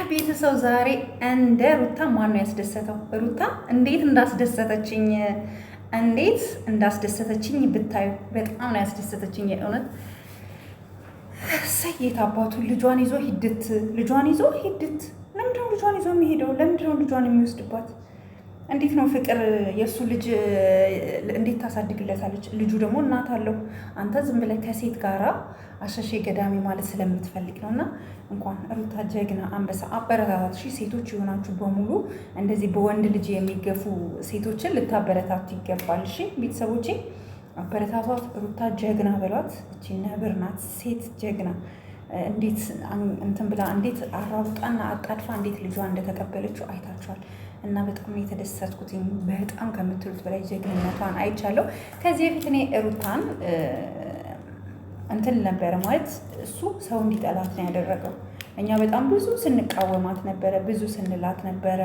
ቤተሰብ ዛሬ እንደ ሩታ ማነው ያስደሰተው? ሩታ እንዴት እንዳስደሰተችኝ ብታዩ በጣም ነው ያስደሰተችኝ። የእውነት ሰየት አባቱ ልጇን ይዞ ሂድት። ለምንድነው ልጇን ይዞ የሚሄደው? ለምንድነው ልጇን የሚወስድባት? እንዴት ነው ፍቅር የእሱ ልጅ እንዴት ታሳድግለታለች? ልጁ ደግሞ እናት አለው። አንተ ዝም ብለህ ከሴት ጋራ አሸሼ ገዳሚ ማለት ስለምትፈልግ ነው። እና እንኳን ሩታ ጀግና አንበሳ አበረታታት። ሴቶች የሆናችሁ በሙሉ እንደዚህ በወንድ ልጅ የሚገፉ ሴቶችን ልታበረታቱ ይገባል። እሺ ቤተሰቦቼ አበረታቷት። ሩታ ጀግና በሏት። እቺ ነብር ናት፣ ሴት ጀግና። እንዴት እንትን ብላ እንዴት አራውጣና አጣድፋ እንዴት ልጇ እንደተቀበለችው አይታችኋል። እና በጣም የተደሰትኩት በጣም ከምትሉት በላይ ጀግንነቷን አይቻለሁ። ከዚህ በፊት እኔ ሩታን እንትን ነበረ ማለት እሱ ሰው እንዲጠላት ነው ያደረገው። እኛ በጣም ብዙ ስንቃወማት ነበረ፣ ብዙ ስንላት ነበረ።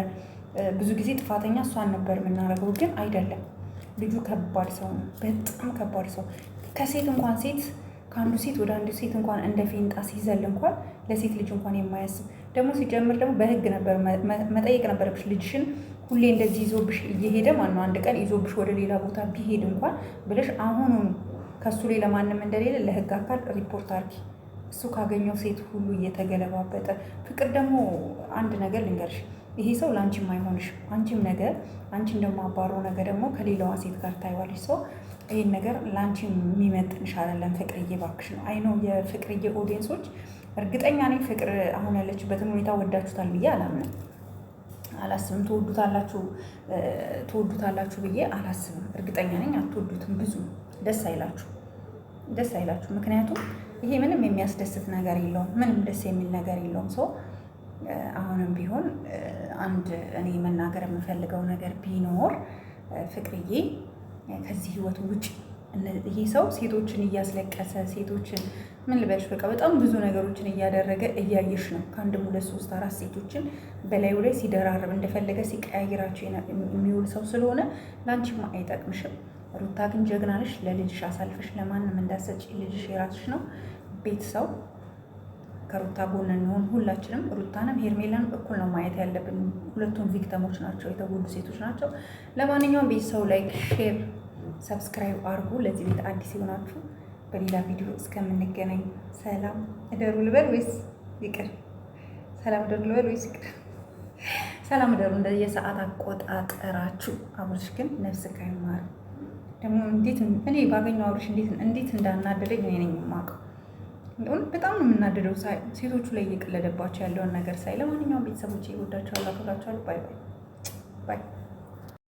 ብዙ ጊዜ ጥፋተኛ እሷን ነበር የምናደርገው፣ ግን አይደለም። ልጁ ከባድ ሰው ነው፣ በጣም ከባድ ሰው። ከሴት እንኳን ሴት ከአንዱ ሴት ወደ አንዱ ሴት እንኳን እንደ ፌንጣ ሲዘል እንኳን ለሴት ልጅ እንኳን የማያስብ ደግሞ ሲጀምር ደግሞ በህግ ነበር መጠየቅ ነበረብሽ። ልጅሽን ሁሌ እንደዚህ ይዞብሽ እየሄደ ማነው አንድ ቀን ይዞብሽ ወደ ሌላ ቦታ ቢሄድ እንኳን ብለሽ አሁኑን ከሱ ሌላ ማንም እንደሌለ ለህግ አካል ሪፖርት አድርጊ። እሱ ካገኘው ሴት ሁሉ እየተገለባበጠ ፍቅር ደግሞ አንድ ነገር ልንገርሽ፣ ይሄ ሰው ለአንቺም አይሆንሽ። አንቺም ነገር አንቺን ደግሞ አባሮ ነገር ደግሞ ከሌላዋ ሴት ጋር ታይዋለሽ። ሰው ይህን ነገር ለአንቺ የሚመጥንሽ አይደለም። ፍቅርዬ እባክሽ ነው። አይ ነው የፍቅርዬ ኦዲየንሶች እርግጠኛ ነኝ ፍቅር አሁን ያለችበትን ሁኔታ ወዳችሁታል ብዬ አላስብም። ትወዱታላችሁ ብዬ አላስብም። እርግጠኛ ነኝ አትወዱትም። ብዙ ደስ አይላችሁ። ምክንያቱም ይሄ ምንም የሚያስደስት ነገር የለውም። ምንም ደስ የሚል ነገር የለውም። ሰው አሁንም ቢሆን አንድ እኔ መናገር የምፈልገው ነገር ቢኖር ፍቅርዬ ከዚህ ህይወት ውጭ ይሄ ሰው ሴቶችን እያስለቀሰ ሴቶችን ምን ልበልሽ፣ በቃ በጣም ብዙ ነገሮችን እያደረገ እያየሽ ነው። ከአንድም 2 3 4 ሴቶችን በላዩ ላይ ሲደራርብ እንደፈለገ ሲቀያይራቸው የሚውል ሰው ስለሆነ ለአንቺማ አይጠቅምሽም። ሩታ ግን ጀግና ነሽ። ለልጅሽ አሳልፈሽ ለማንም እንዳሰጪ። ልጅሽ የራስሽ ነው። ቤተሰብ ከሩታ ጎን እንሆን ሁላችንም። ሩታንም ሄርሜላን እኩል ነው ማየት ያለብን። ሁለቱም ቪክተሞች ናቸው፣ የተጎዱ ሴቶች ናቸው። ለማንኛውም ቤተሰው ላይክ፣ ሼር፣ ሰብስክራይብ አድርጉ። ለዚህ ቤት አዲስ የሆናችሁ በሌላ ቪዲዮ እስከምንገናኝ ሰላም እደሩ ልበል ወይስ ይቅር? ሰላም እደሩ ልበል ወይስ ይቅር? ሰላም እደሩ። እንደ የሰዓት አቆጣጠራችሁ። አብርሽ ግን ነፍስ ካይማር ደግሞ እንዴት እኔ ባገኘው አብርሽ እንዴት እንዳናደደኝ እኔ ነኝ የማውቀው። በጣም ነው የምናደደው ሴቶቹ ላይ እየቀለደባቸው ያለውን ነገር ሳይ። ለማንኛውም ቤተሰቦቼ እወዳችኋለሁ፣ አከብራችኋለሁ። ባይ ባይ።